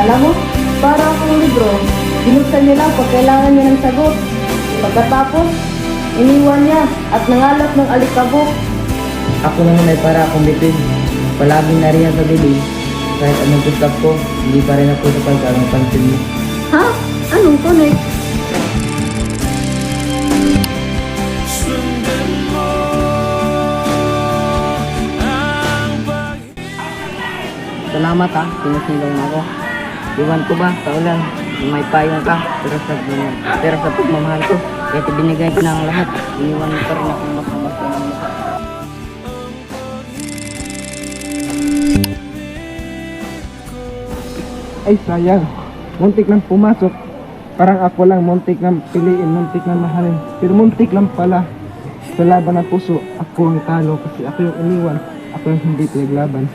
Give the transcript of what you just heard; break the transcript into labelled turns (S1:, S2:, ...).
S1: Alam mo, para akong libro, binuksan niya lang pag kailangan niya ng sagot. Pagkatapos, iniwan niya at nangalap ng alikabok.
S2: Ako naman ay para akong bitin. Palaging nariyan sa bibig. Kahit anong gustap ko, hindi pa rin ako sa pagkarang pansin mo.
S1: Ha? Anong connect?
S2: Salamat ha, sinusilong mo ako. Iwan ko ba sa ulan, may payong ka, pero sa pagmamahal ko, kahit ibinigay ko na ang lahat, iniwan mo pa rin akong basta-basta ng mukha.
S3: Ay sayang, muntik lang pumasok. Parang ako lang muntik lang piliin, muntik lang mahalin. Pero muntik lang pala. Sa laban ng puso, ako ang talo kasi ako yung iniwan. Ako yung hindi pinaglaban.